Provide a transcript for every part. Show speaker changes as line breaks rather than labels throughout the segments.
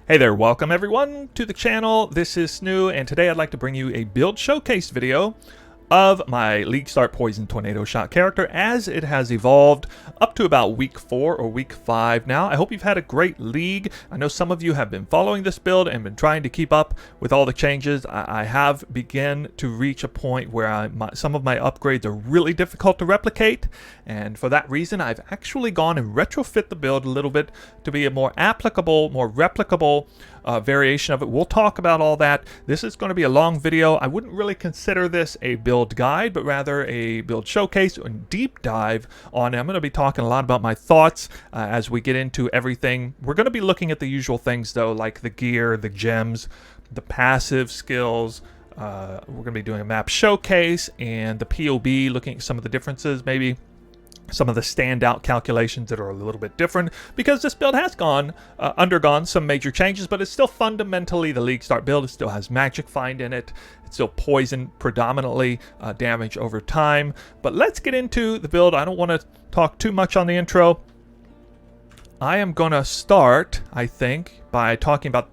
Hey there, welcome everyone to the channel. This is Snoo, and today I'd like to bring you a build showcase video of my League Start Poison Tornado Shot character as it has evolved up to about week 4 or week 5 now. I hope you've had a great league. I know some of you have been following this build and been trying to keep up with all the changes. I have begun to reach a point where some of my upgrades are really difficult to replicate, and for that reason I've actually gone and retrofit the build a little bit to be a more applicable, more replicable variation of it. We'll talk about all that. This is going to be a long video. I wouldn't really consider this a build guide, but rather a build showcase and deep dive on it. I'm going to be talking a lot about my thoughts as we get into everything. We're going to be looking at the usual things though, like the gear, the gems, the passive skills. We're going to be doing a map showcase and the PoE, looking at some of the differences, maybe some of the standout calculations that are a little bit different, because this build has undergone some major changes, but it's still fundamentally the League Start build. It still has Magic Find in it. It's still poison, predominantly damage over time. But let's get into the build. I don't want to talk too much on the intro. I am going to start, I think, by talking about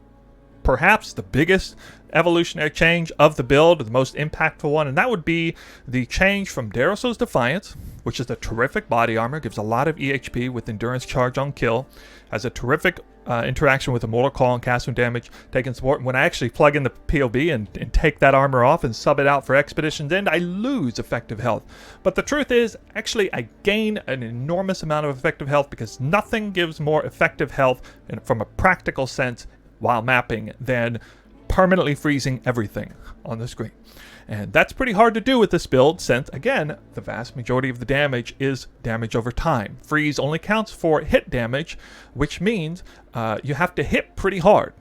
perhaps the biggest evolutionary change of the build, the most impactful one, and that would be the change from Daros's Defiance, which is a terrific body armor, gives a lot of EHP with endurance charge on kill, has a terrific interaction with Immortal Call and casting damage, taking support. When I actually plug in the PoE and take that armor off and sub it out for Expedition's End, I lose effective health. But the truth is, actually, I gain an enormous amount of effective health because nothing gives more effective health from a practical sense while mapping than permanently freezing everything on the screen. And that's pretty hard to do with this build since, again, the vast majority of the damage is damage over time. Freeze only counts for hit damage, which means you have to hit pretty hard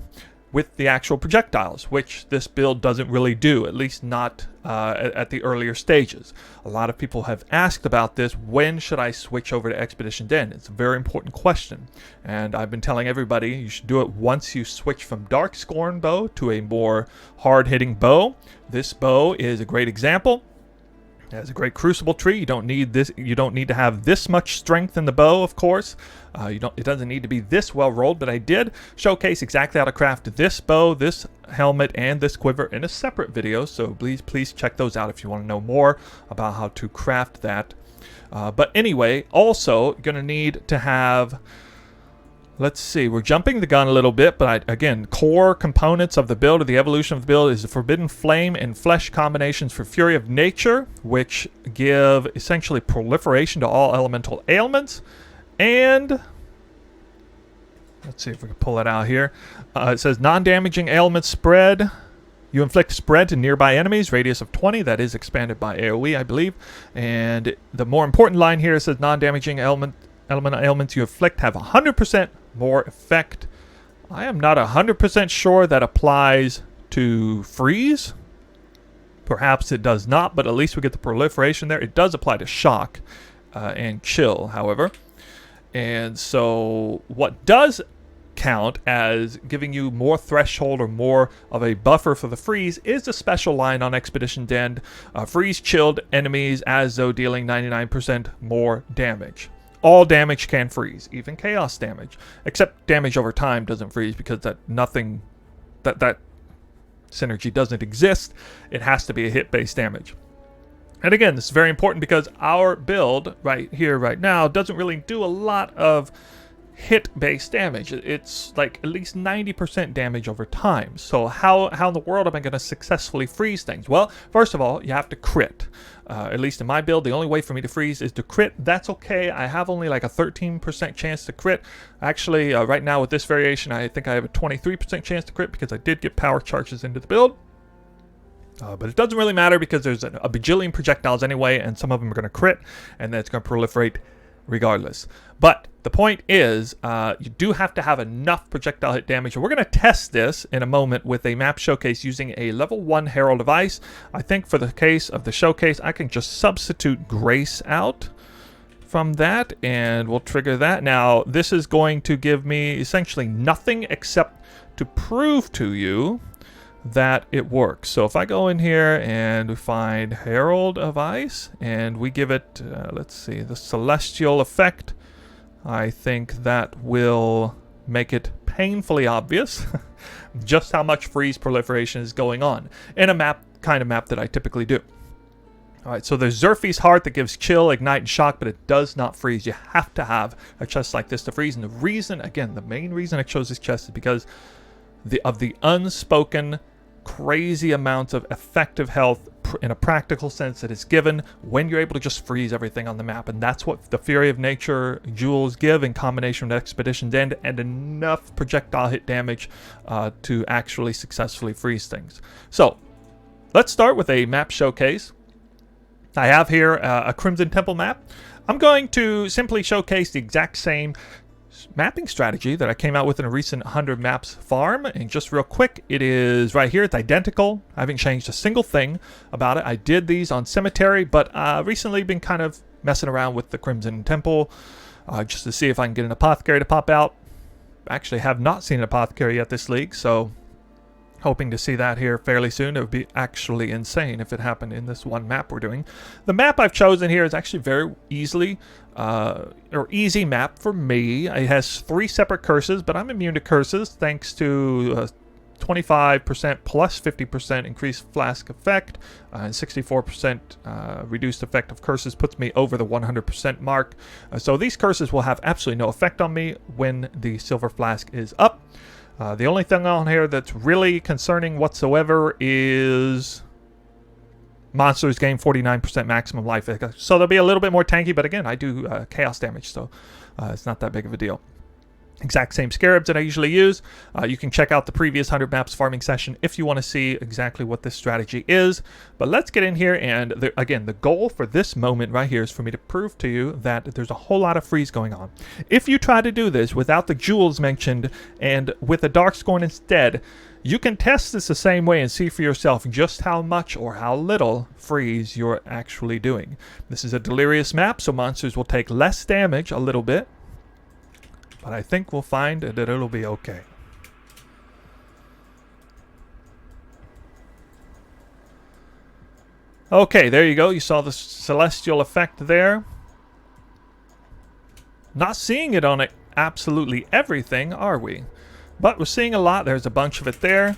with the actual projectiles, which this build doesn't really do, at least not at the earlier stages. A lot of people have asked about this. When should I switch over to Expedition's End? It's a very important question, and I've been telling everybody you should do it once you switch from Dark Scorn bow to a more hard-hitting bow. This bow is a great example. It has a great crucible tree. You don't need this. You don't need to have this much strength in the bow, of course. It doesn't need to be this well rolled, but I did showcase exactly how to craft this bow, this helmet, and this quiver in a separate video. So please check those out if you want to know more about how to craft that. But anyway, also going to need to have. Let's see, we're jumping the gun a little bit, but again, core components of the build, or the evolution of the build, is the Forbidden Flame and Flesh combinations for Fury of Nature, which give essentially proliferation to all elemental ailments. And let's see if we can pull it out here. It says non-damaging ailments spread. You inflict spread to nearby enemies, radius of 20. That is expanded by AoE, I believe. And the more important line here says non-damaging elemental ailments you inflict have 100% more effect. I am not 100% sure that applies to freeze. Perhaps it does not, but at least we get the proliferation there. It does apply to shock and chill, however. And so what does count as giving you more threshold or more of a buffer for the freeze is the special line on Expedition's End. Freeze chilled enemies as though dealing 99% more damage. All damage can freeze, even chaos damage, except damage over time doesn't freeze because that synergy doesn't exist. It has to be a hit-based damage. And again, this is very important because our build right here, right now, doesn't really do a lot of hit-based damage. It's like at least 90% damage over time. So how in the world am I going to successfully freeze things? Well, first of all, you have to crit. At least in my build, the only way for me to freeze is to crit. That's okay. I have only like a 13% chance to crit. Actually, right now with this variation, I think I have a 23% chance to crit because I did get power charges into the build. But it doesn't really matter because there's a bajillion projectiles anyway, and some of them are going to crit, and then it's going to proliferate regardless. But the point is, you do have to have enough projectile hit damage. And we're going to test this in a moment with a map showcase using a level 1 Herald of Ice. I think for the case of the showcase, I can just substitute Grace out from that, and we'll trigger that. Now, this is going to give me essentially nothing except to prove to you that it works. So if I go in here and we find Herald of Ice and we give it, let's see, the Celestial Effect, I think that will make it painfully obvious just how much freeze proliferation is going on in a kind of map that I typically do. Alright, so there's Zerfie's Heart that gives chill, ignite, and shock, but it does not freeze. You have to have a chest like this to freeze. And the reason, again, the main reason I chose this chest is because of the unspoken crazy amount of effective health in a practical sense that is given when you're able to just freeze everything on the map. And that's what the Fury of Nature jewels give in combination with Expedition's End and enough projectile hit damage to actually successfully freeze things. So let's start with a map showcase. I have here a Crimson Temple map. I'm going to simply showcase the exact same mapping strategy that I came out with in a recent 100 maps farm. And just real quick, it is right here. It's identical. I haven't changed a single thing about it. I did these on Cemetery, but recently been kind of messing around with the Crimson Temple just to see if I can get an Apothecary to pop out. Actually have not seen an Apothecary yet this league, so hoping to see that here fairly soon. It would be actually insane if it happened in this one map we're doing. The map I've chosen here is actually very easy map for me. It has 3 separate curses, but I'm immune to curses thanks to 25% plus 50% increased flask effect and 64% reduced effect of curses puts me over the 100% mark. So these curses will have absolutely no effect on me when the silver flask is up. The only thing on here that's really concerning whatsoever is monsters gain 49% maximum life. So they'll be a little bit more tanky, but again, I do chaos damage, so it's not that big of a deal. Exact same scarabs that I usually use. You can check out the previous 100 maps farming session if you want to see exactly what this strategy is. But let's get in here, and again, the goal for this moment right here is for me to prove to you that there's a whole lot of freeze going on. If you try to do this without the jewels mentioned and with a Darkscorn instead, you can test this the same way and see for yourself just how much or how little freeze you're actually doing. This is a delirious map, so monsters will take less damage a little bit. But I think we'll find that it'll be okay. Okay, there you go. You saw the celestial effect there. Not seeing it on absolutely everything, are we? But we're seeing a lot. There's a bunch of it there.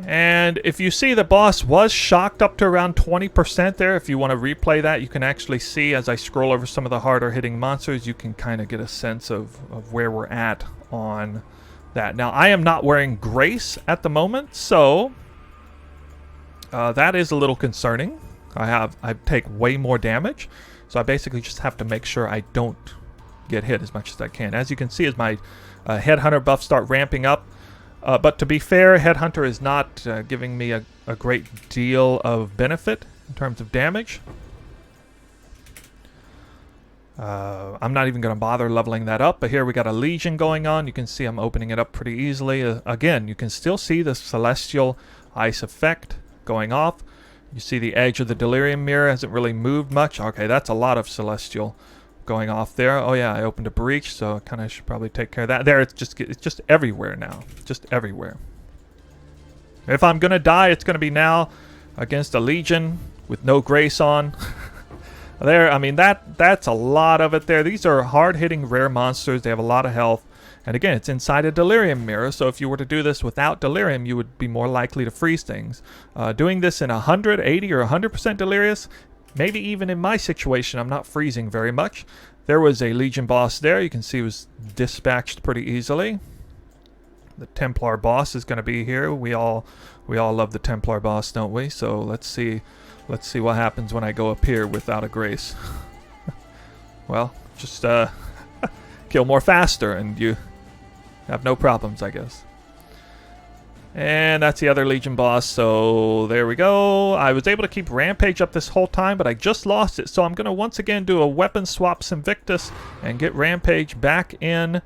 And if you see, the boss was shocked up to around 20% there. If you want to replay that, you can actually see as I scroll over some of the harder hitting monsters, you can kind of get a sense of where we're at on that. Now, I am not wearing Grace at the moment, so that is a little concerning. I take way more damage, so I basically just have to make sure I don't get hit as much as I can. As you can see, as my Headhunter buffs start ramping up, but to be fair, Headhunter is not giving me a great deal of benefit in terms of damage. I'm not even going to bother leveling that up, but here we got a Legion going on. You can see I'm opening it up pretty easily. Again, you can still see the Celestial Ice effect going off. You see the edge of the Delirium Mirror hasn't really moved much. Okay, that's a lot of Celestial going off there. Oh yeah, I opened a breach, so I kind of should probably take care of that. There, it's just everywhere now, just everywhere. If I'm gonna die, it's gonna be now against a Legion with no Grace on. There, I mean that's a lot of it there. These are hard-hitting rare monsters. They have a lot of health, and again, it's inside a Delirium Mirror. So if you were to do this without Delirium, you would be more likely to freeze things. Doing this in 180 or 100% Delirious. Maybe even in my situation, I'm not freezing very much. There was a Legion boss there. You can see it was dispatched pretty easily. The Templar boss is going to be here. We all love the Templar boss, don't we? So let's see what happens when I go up here without a Grace. Well, just kill more faster and you have no problems, I guess. And that's the other Legion boss, so there we go. I was able to keep Rampage up this whole time, but I just lost it. So I'm going to once again do a weapon swap Sinvictus and get Rampage back in.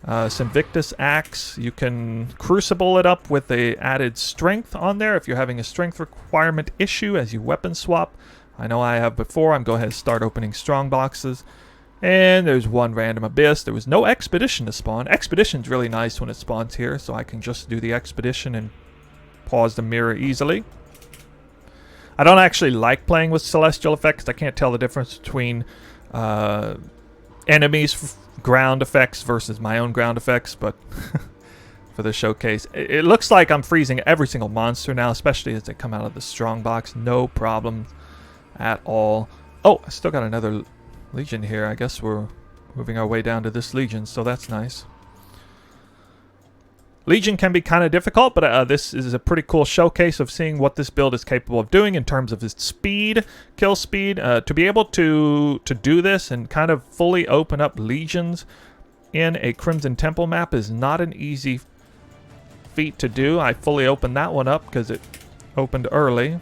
Sinvictus Axe, you can Crucible it up with the added strength on there if you're having a strength requirement issue as you weapon swap. I know I have before. I'm going to go ahead and start opening strong boxes. And there's one random abyss. There was no expedition to spawn. Expedition's really nice when it spawns here, so I can just do the expedition and pause the mirror easily. I don't actually like playing with celestial effects. I can't tell the difference between enemies' ground effects versus my own ground effects, but for the showcase, it looks like I'm freezing every single monster now, especially as they come out of the strong box. No problem at all. Oh, I still got another Legion here. I guess we're moving our way down to this Legion, so that's nice. Legion can be kind of difficult, but this is a pretty cool showcase of seeing what this build is capable of doing in terms of its speed, kill speed. To be able to do this and kind of fully open up Legions in a Crimson Temple map is not an easy feat to do. I fully opened that one up because it opened early.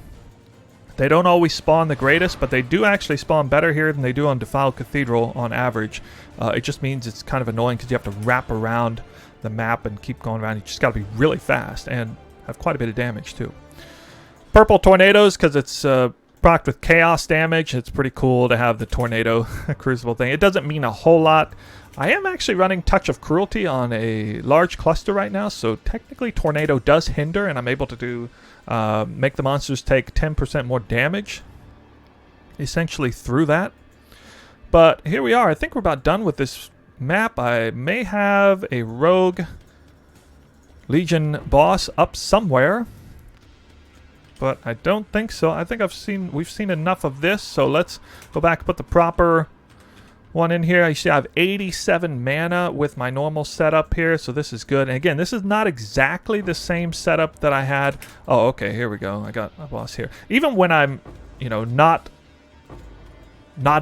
They don't always spawn the greatest, but they do actually spawn better here than they do on Defiled Cathedral on average. It just means it's kind of annoying because you have to wrap around the map and keep going around. You just got to be really fast and have quite a bit of damage too. Purple tornadoes because it's procced with chaos damage. It's pretty cool to have the tornado crucible thing. It doesn't mean a whole lot. I am actually running Touch of Cruelty on a large cluster right now, so technically tornado does hinder, and I'm able to do make the monsters take 10% more damage essentially through that. But here we are. I think we're about done with this map. I may have a rogue Legion boss up somewhere, but I don't think so. I think we've seen enough of this, so let's go back and put the proper one in here. You see I have 87 mana with my normal setup here, so this is good. And again, this is not exactly the same setup that I had. Oh, okay, here we go. I got my boss here. Even when I'm, you know, not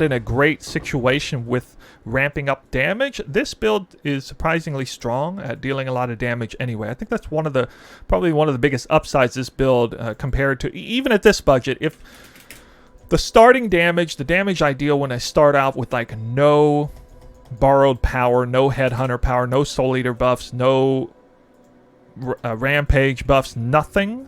in a great situation with ramping up damage, this build is surprisingly strong at dealing a lot of damage anyway. I think that's probably one of the biggest upsides this build compared to, even at this budget. If the starting damage, the damage I deal when I start out with like no borrowed power, no Headhunter power, no Soul Eater buffs, no Rampage buffs, nothing,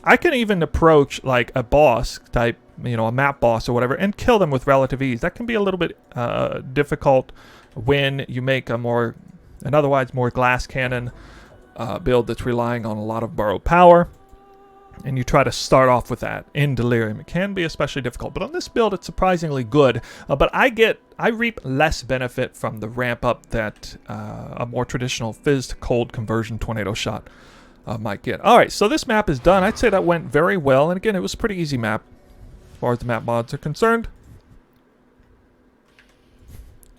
I can even approach like a boss type, you know, a map boss or whatever, and kill them with relative ease. That can be a little bit difficult when you make an otherwise more glass cannon build that's relying on a lot of borrowed power, and you try to start off with that in Delirium. It can be especially difficult, but on this build it's surprisingly good. But I reap less benefit from the ramp up that a more traditional Fizz to Cold conversion tornado shot might get. Alright, so this map is done. I'd say that went very well, and again, it was a pretty easy map as far as the map mods are concerned.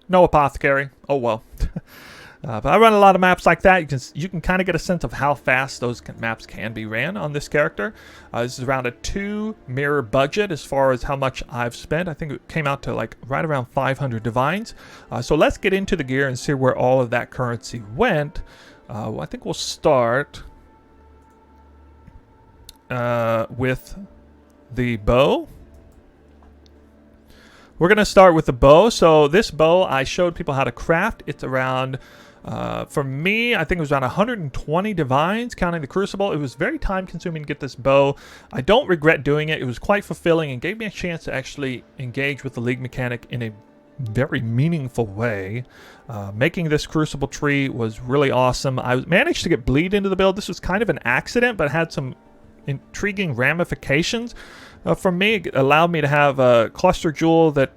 No Apothecary. Oh well. But I run a lot of maps like that. You can kind of get a sense of how fast those maps can be ran on this character. This is around a 2 mirror budget as far as how much I've spent. I think it came out to like right around 500 divines. So let's get into the gear and see where all of that currency went. I think we'll start with the bow. We're going to start with the bow. So this bow, I showed people how to craft. It's around, for me, I think it was around 120 divines, counting the crucible. It was very time consuming to get this bow. I don't regret doing it. It was quite fulfilling and gave me a chance to actually engage with the league mechanic in a very meaningful way. Making this crucible tree was really awesome. I managed to get bleed into the build. This was kind of an accident, but had some intriguing ramifications. For me, it allowed me to have a cluster jewel that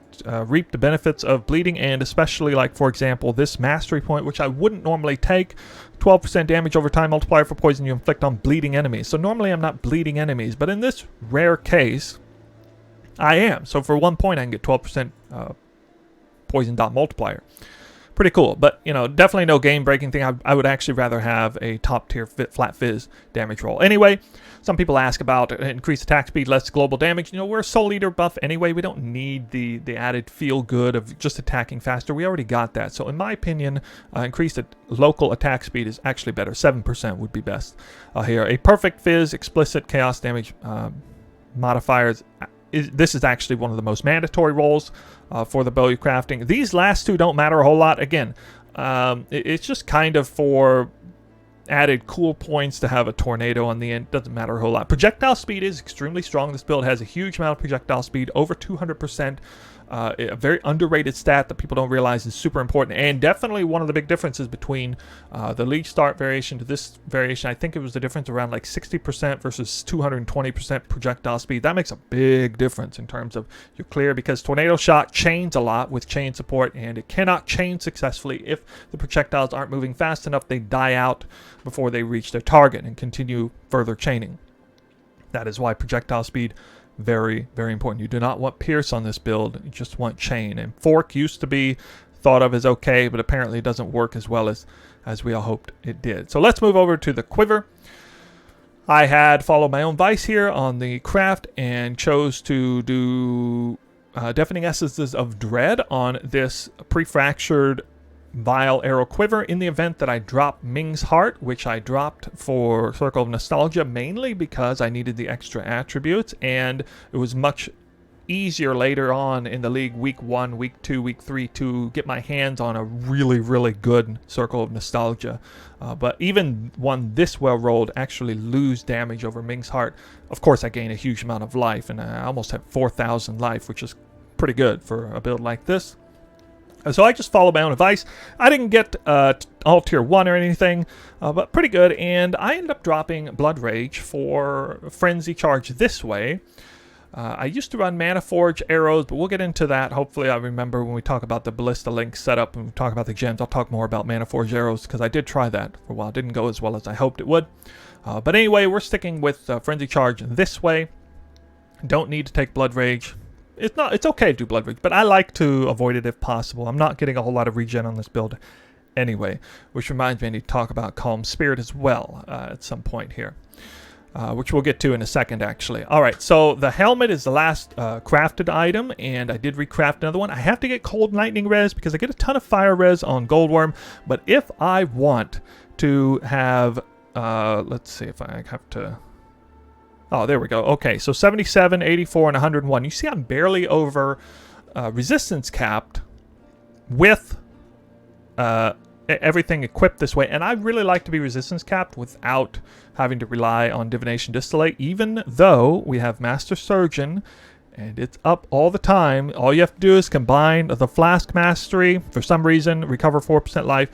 reaped the benefits of bleeding, and especially, like, for example, this mastery point, which I wouldn't normally take. 12% damage over time multiplier for poison you inflict on bleeding enemies. So normally I'm not bleeding enemies, but in this rare case, I am. So for 1 point, I can get 12% poison dot multiplier. Pretty cool, but you know, definitely no game-breaking thing. I would actually rather have a top-tier flat fizz damage roll. Anyway, some people ask about increased attack speed, less global damage. You know, we're a Soul Eater buff anyway. We don't need the added feel-good of just attacking faster. We already got that. So in my opinion, increased local attack speed is actually better. 7% would be best here. A perfect fizz, explicit chaos damage modifiers. This is actually one of the most mandatory rolls for the bow you're crafting. These last two don't matter a whole lot. Again, it's just kind of for added cool points to have a tornado on the end. Doesn't matter a whole lot. Projectile speed is extremely strong. This build has a huge amount of projectile speed, over 200% A very underrated stat that people don't realize is super important, and definitely one of the big differences between the league start variation to this variation. I think it was the difference around like 60% versus 220% projectile speed. That makes a big difference in terms of your clear, because tornado shot chains a lot with chain support, and it cannot chain successfully if the projectiles aren't moving fast enough. They die out before they reach their target and continue further chaining. That is why projectile speed, very, very important. You do not want pierce on this build. You just want chain. And fork used to be thought of as okay, but apparently it doesn't work as well as we all hoped it did. So let's move over to the quiver. I had followed my own advice here on the craft and chose to do deafening essences of dread on this pre-fractured vile arrow quiver in the event that I drop Ming's Heart, which I dropped for Circle of Nostalgia mainly because I needed the extra attributes, and it was much easier later on in the league, week 1, week 2, week 3, to get my hands on a really, really good Circle of Nostalgia. But even one this well rolled actually lose damage over Ming's Heart. Of course, I gain a huge amount of life, and I almost have 4,000 life, which is pretty good for a build like this. So I just followed my own advice. I didn't get all tier 1 or anything, but pretty good. And I ended up dropping Blood Rage for Frenzy Charge this way. I used to run Mana Forge arrows, but we'll get into that. Hopefully I remember when we talk about the Ballista Link setup and we talk about the gems. I'll talk more about Mana Forge arrows because I did try that for a while. It didn't go as well as I hoped it would. But anyway, we're sticking with Frenzy Charge this way. Don't need to take Blood Rage. It's okay to do Blood Rage, but I like to avoid it if possible. I'm not getting a whole lot of regen on this build anyway, which reminds me I need to talk about Calm Spirit as well at some point here, which we'll get to in a second actually. Alright, so the helmet is the last crafted item, and I did recraft another one. I have to get Cold Lightning res because I get a ton of fire res on Goldworm, but if I want to have, let's see if I have to... Oh, there we go. Okay, so 77, 84, and 101. You see I'm barely over resistance capped with everything equipped this way. And I really like to be resistance capped without having to rely on Divination Distillate, even though we have Master Surgeon and it's up all the time. All you have to do is combine the Flask Mastery, for some reason, recover 4% life,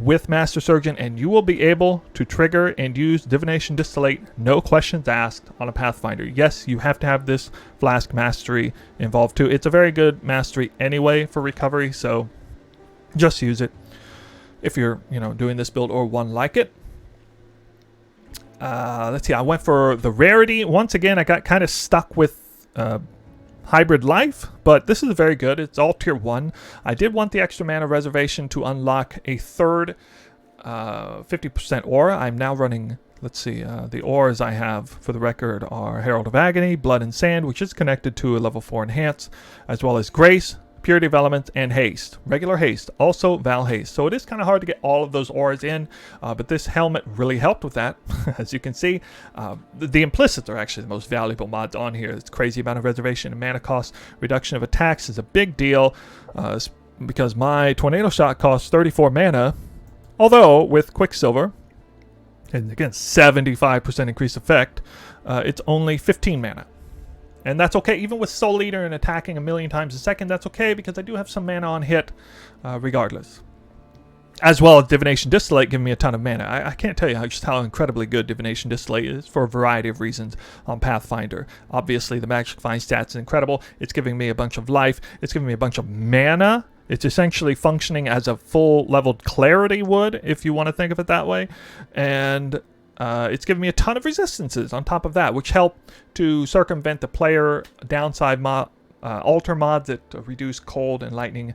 with Master Surgeon, and you will be able to trigger and use Divination Distillate, no questions asked, on a Pathfinder. Yes, you have to have this Flask Mastery involved too. It's a very good mastery anyway for recovery, so just use it if you're, doing this build or one like it. Let's see, I went for the rarity. Once again, I got kind of stuck with Hybrid Life, but this is very good. It's all tier 1. I did want the extra mana reservation to unlock a third 50% aura. I'm now running, let's see, the auras I have for the record are Herald of Agony, Blood and Sand, which is connected to a level 4 enhance, as well as Grace, Purity of Elements, and Haste. Regular Haste, also Val Haste. So it is kind of hard to get all of those auras in, but this helmet really helped with that. As you can see, the implicits are actually the most valuable mods on here. It's crazy amount of reservation and mana cost. Reduction of attacks is a big deal, because my Tornado Shot costs 34 mana, although with Quicksilver, and again 75% increased effect, it's only 15 mana. And that's okay, even with Soul Eater and attacking a million times a second, that's okay, because I do have some mana on hit regardless. As well as Divination Distillate giving me a ton of mana. I can't tell you just how incredibly good Divination Distillate is for a variety of reasons on Pathfinder. Obviously, the Magic Find stats is incredible. It's giving me a bunch of life. It's giving me a bunch of mana. It's essentially functioning as a full-leveled Clarity would, if you want to think of it that way. And it's given me a ton of resistances on top of that, which help to circumvent the player downside alter mods that reduce cold and lightning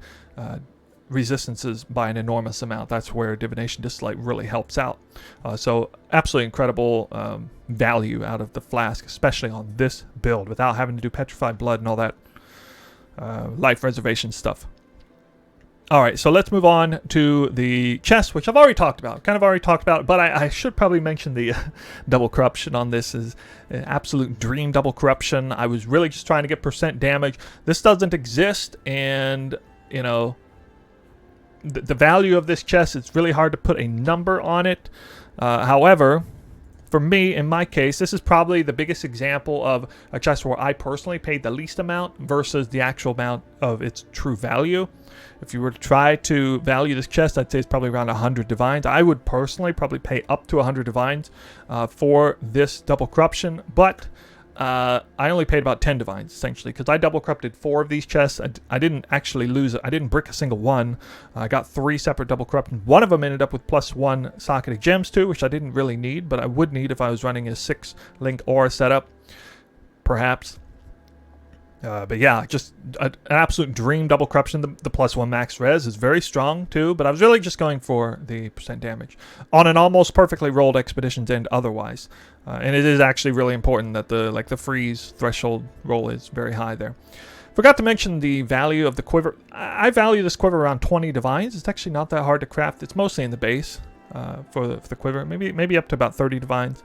resistances by an enormous amount. That's where Divination Distillate really helps out. So absolutely incredible value out of the flask, especially on this build, without having to do Petrified Blood and all that life reservation stuff. All right, so let's move on to the chest, which I've already talked about, but I should probably mention the double corruption on this is an absolute dream double corruption. I was really just trying to get percent damage. This doesn't exist, and, the value of this chest, it's really hard to put a number on it. However, for me, in my case, this is probably the biggest example of a chest where I personally paid the least amount versus the actual amount of its true value. If you were to try to value this chest, I'd say it's probably around 100 divines. I would personally probably pay up to 100 divines for this double corruption, but I only paid about 10 divines, essentially, because I double corrupted 4 of these chests. I didn't actually lose it. I didn't brick a single one. I got 3 separate double corrupted. One of them ended up with +1 socketed gems too, which I didn't really need, but I would need if I was running a 6-link aura setup, perhaps. But yeah, just an absolute dream double corruption. The +1 max res is very strong too, but I was really just going for the % damage on an almost perfectly rolled expeditions end otherwise. And it is actually really important that the freeze threshold roll is very high there. Forgot to mention the value of the quiver. I value this quiver around 20 divines. It's actually not that hard to craft. It's mostly in the base for the quiver, maybe up to about 30 divines.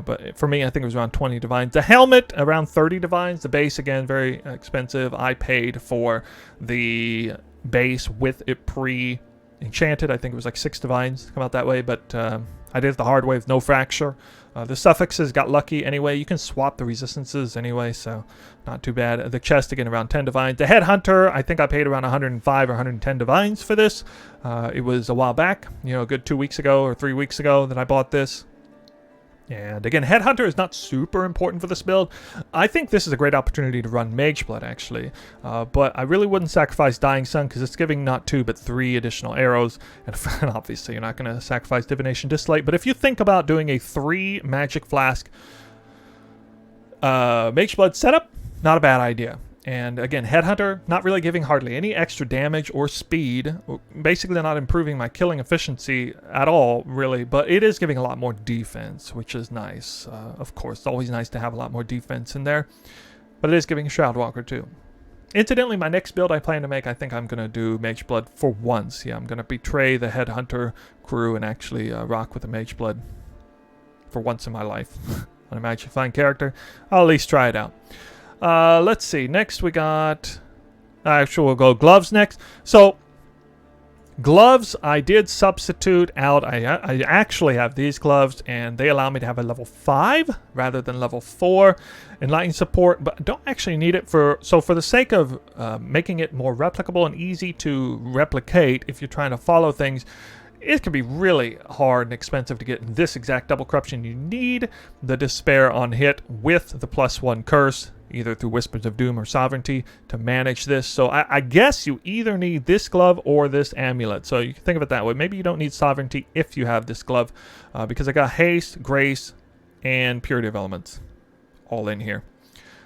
But for me, I think it was around 20 divines. The helmet, around 30 divines. The base, again, very expensive. I paid for the base with it pre-enchanted. I think it was like 6 divines to come out that way, but I did it the hard way with no fracture. The suffixes got lucky anyway. You can swap the resistances anyway, so not too bad. The chest, again, around 10 divines. The Headhunter, I think I paid around 105 or 110 divines for this. It was a while back, a good 2 weeks ago or 3 weeks ago that I bought this. And again, Headhunter is not super important for this build. I think this is a great opportunity to run Mage Blood, actually. But I really wouldn't sacrifice Dying Sun because it's giving not 2 but 3 additional arrows. And obviously, you're not going to sacrifice Divination Distillate. But if you think about doing a 3 Magic Flask Mage Blood setup, not a bad idea. And again, Headhunter, not really giving hardly any extra damage or speed. Basically not improving my killing efficiency at all, really. But it is giving a lot more defense, which is nice. Of course, it's always nice to have a lot more defense in there. But it is giving Shroudwalker too. Incidentally, my next build I plan to make, I think I'm going to do Mage Blood for once. Yeah, I'm going to betray the Headhunter crew and actually rock with the Mage Blood for once in my life. On a Magic Fine character. I'll at least try it out. Let's see. Next we got... Actually, we'll go gloves next. So, gloves, I did substitute out. I actually have these gloves, and they allow me to have a level 5 rather than level 4 Enlightened support, but I don't actually need it for... So, for the sake of making it more replicable and easy to replicate, if you're trying to follow things, it can be really hard and expensive to get this exact double corruption. You need the Despair on hit with the +1 curse, either through Whispers of Doom or Sovereignty, to manage this. So I guess you either need this glove or this amulet. So you can think of it that way. Maybe you don't need Sovereignty if you have this glove, because I got Haste, Grace, and Purity of Elements all in here.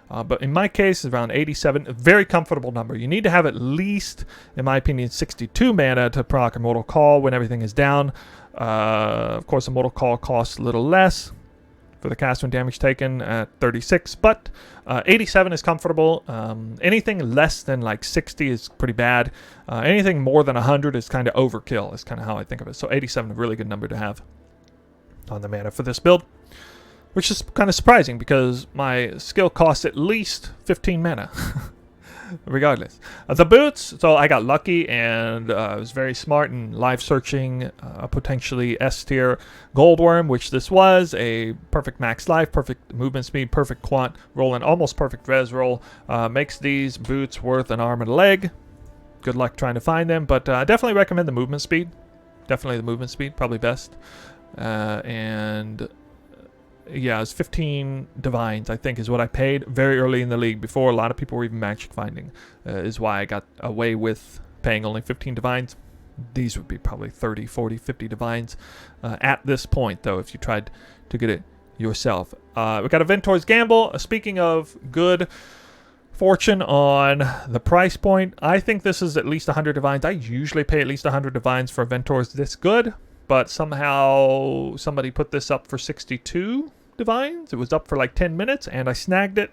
But in my case, it's around 87, a very comfortable number. You need to have at least, in my opinion, 62 mana to proc Immortal Call when everything is down. Of course, Immortal Call costs a little less for the cast when damage taken at 36, but 87 is comfortable. Anything less than like 60 is pretty bad. Anything more than 100 is kind of overkill, is kind of how I think of it. So 87 is a really good number to have on the mana for this build, which is kind of surprising because my skill costs at least 15 mana. Regardless. The boots, so I got lucky and was very smart in live searching a potentially S tier Goldworm, which this was, a perfect max life, perfect movement speed, perfect quant roll, and almost perfect res roll. Makes these boots worth an arm and a leg. Good luck trying to find them, but I definitely recommend the movement speed. Definitely the movement speed, probably best. And... yeah, it's 15 divines, I think, is what I paid very early in the league before a lot of people were even magic finding, is why I got away with paying only 15 divines. These would be probably 30, 40, 50 divines at this point, though, if you tried to get it yourself. We got a Ventor's Gamble. Speaking of good fortune on the price point, I think this is at least 100 divines. I usually pay at least 100 divines for Ventor's this good, but somehow somebody put this up for 62 divines. It was up for like 10 minutes, and I snagged it.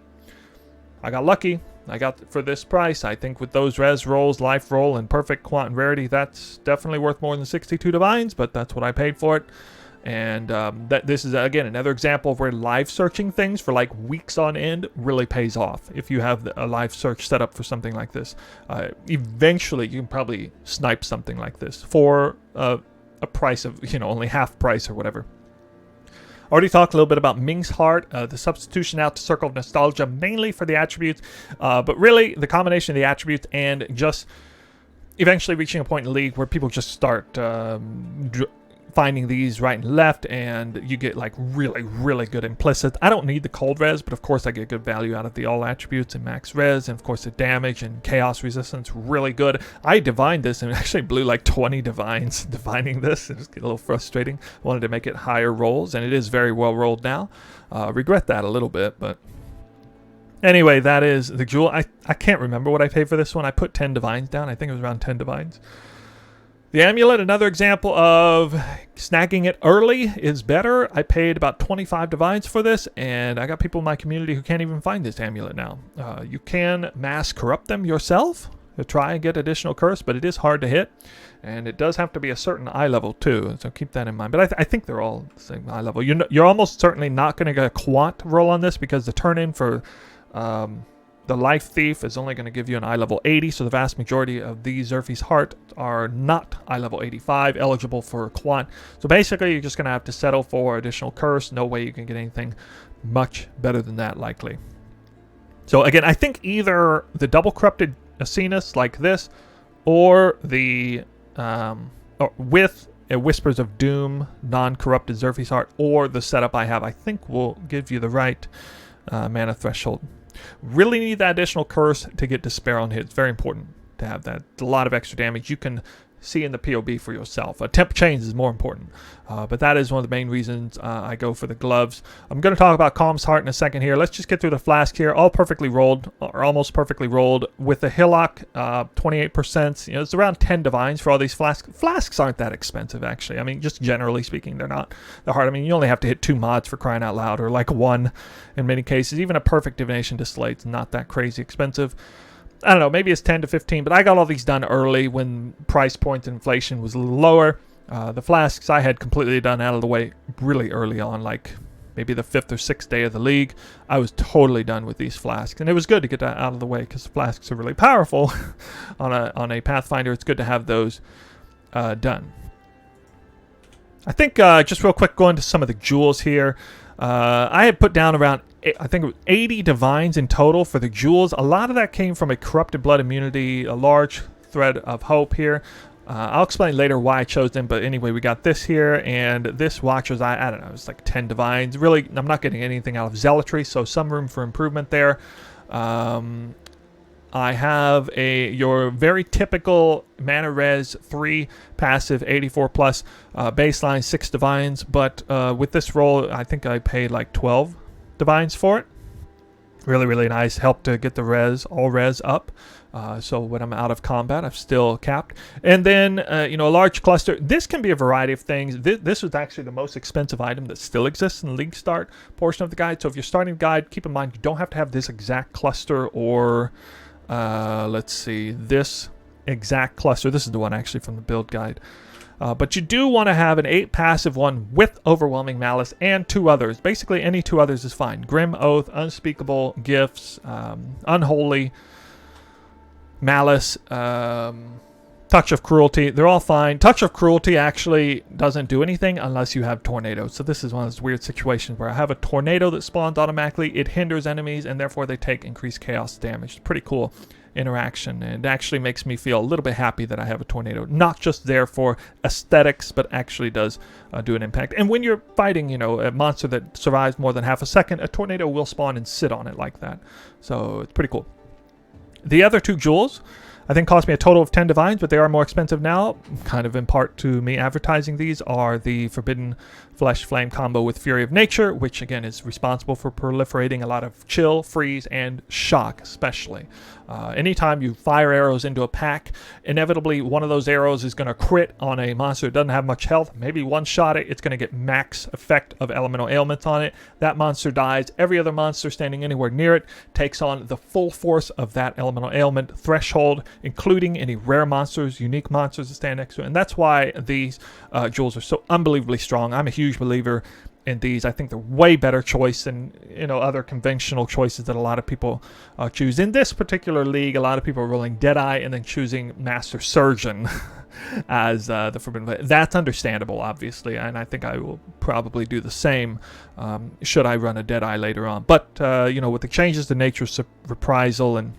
I got lucky. I got it for this price. I think with those res rolls, life roll, and perfect quant and rarity, that's definitely worth more than 62 divines, but that's what I paid for it. And this is, again, another example of where live searching things for like weeks on end really pays off. If you have a live search set up for something like this, eventually you can probably snipe something like this for a price of, only half price or whatever. Already talked a little bit about Ming's Heart, the substitution out to Circle of Nostalgia, mainly for the attributes, but really the combination of the attributes and just eventually reaching a point in the league where people just start finding these right and left, and you get like really good implicit. I don't need the cold res, but of course I get good value out of the all attributes and max res, and of course the damage and chaos resistance, really good. I divined this and actually blew like 20 divines divining this. It was a little frustrating. I wanted to make it higher rolls, and it is very well rolled now. Regret that a little bit, but anyway, that is the jewel. I can't remember what I paid for this one. I put 10 divines down. I think it was around 10 divines. The amulet, another example of snagging it early is better. I paid about 25 divines for this, and I got people in my community who can't even find this amulet now. You can mass corrupt them yourself to try and get additional curse, but it is hard to hit, and it does have to be a certain eye level too, so keep that in mind. But I think they're all the same eye level. You're almost certainly not going to get a quant roll on this, because the turn-in for the Life Thief is only going to give you an eye level 80, so the vast majority of these Xerfes Heart are not eye level 85, eligible for quant. So basically, you're just going to have to settle for additional curse. No way you can get anything much better than that, likely. So again, I think either the double corrupted Asinus like this, or the with a Whispers of Doom non-corrupted Xerfes Heart, or the setup I have, I think will give you the right mana threshold. Really need that additional curse to get Despair on hit. It's very important to have that. It's a lot of extra damage you can see in the POB for yourself. Temp Chains is more important, but that is one of the main reasons I go for the gloves. I'm going to talk about Calm's Heart in a second here. Let's just get through the flask here. All perfectly rolled, or almost perfectly rolled, with the Hillock 28%. You know, it's around 10 divines for all these flasks. Flasks aren't that expensive, actually. I mean, just generally speaking, they're not that hard. I mean, you only have to hit 2 mods for crying out loud, or like 1 in many cases. Even a perfect divination dislate's not that crazy expensive. I don't know, maybe it's 10 to 15, but I got all these done early when price point inflation was a little lower. The flasks I had completely done out of the way really early on, like maybe the 5th or 6th day of the league. I was totally done with these flasks, and it was good to get that out of the way because the flasks are really powerful on a Pathfinder. It's good to have those done. I think just real quick, going to some of the jewels here. I had put down around, I think it was 80 divines in total for the jewels. A lot of that came from a corrupted blood immunity, a large thread of hope here. I'll explain later why I chose them, but anyway, we got this here, and this Watchers, I don't know, it's like 10 divines. Really, I'm not getting anything out of Zealotry, so some room for improvement there. I have your very typical mana res 3 passive 84 plus baseline 6 divines, but with this roll I think I paid like 12 divines for it. Really nice, help to get the all res up. So when I'm out of combat, I'm still capped. And then, a large cluster. This can be a variety of things. This was actually the most expensive item that still exists in the League Start portion of the guide. So if you're starting the guide, keep in mind you don't have to have this exact cluster or let's see, this exact cluster. This is the one actually from the build guide. But you do want to have an 8 passive one with Overwhelming Malice and 2 others. Basically, any 2 others is fine. Grim Oath, Unspeakable Gifts, Unholy, Malice, Touch of Cruelty. They're all fine. Touch of Cruelty actually doesn't do anything unless you have Tornado. So this is one of those weird situations where I have a Tornado that spawns automatically. It hinders enemies, and therefore they take increased chaos damage. It's pretty cool interaction, and it actually makes me feel a little bit happy that I have a Tornado. Not just there for aesthetics, but actually does do an impact. And when you're fighting, a monster that survives more than half a second, a Tornado will spawn and sit on it like that. So it's pretty cool. The other 2 jewels, I think, cost me a total of 10 divines, but they are more expensive now, kind of in part to me advertising these, are the Forbidden Flesh Flame combo with Fury of Nature, which again is responsible for proliferating a lot of chill, freeze, and shock especially. Anytime you fire arrows into a pack, inevitably one of those arrows is going to crit on a monster that doesn't have much health. Maybe one-shot it, it's going to get max effect of elemental ailments on it. That monster dies. Every other monster standing anywhere near it takes on the full force of that elemental ailment threshold, including any rare monsters, unique monsters that stand next to it. And that's why these jewels are so unbelievably strong. I'm a huge believer in these. I think they're way better choice than other conventional choices that a lot of people choose. In this particular league, a lot of people are rolling Deadeye and then choosing Master Surgeon as the Forbidden. That's understandable, obviously, and I think I will probably do the same should I run a Deadeye later on. But, you know, with the changes to Nature's Reprisal and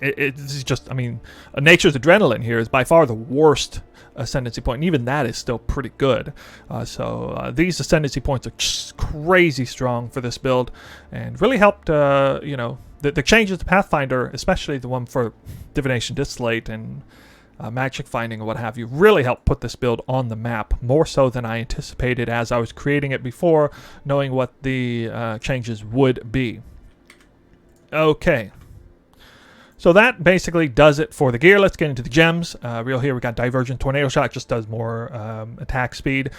this is just, I mean, Nature's Adrenaline here is by far the worst ascendancy point, and even that is still pretty good. So these ascendancy points are just crazy strong for this build, and really helped, you know, the changes to Pathfinder, especially the one for Divination Distillate and magic finding or what have you, really helped put this build on the map, more so than I anticipated as I was creating it before, knowing what the changes would be. Okay. So that basically does it for the gear. Let's get into the gems. Real here, we got Divergent Tornado Shot, just does more attack speed.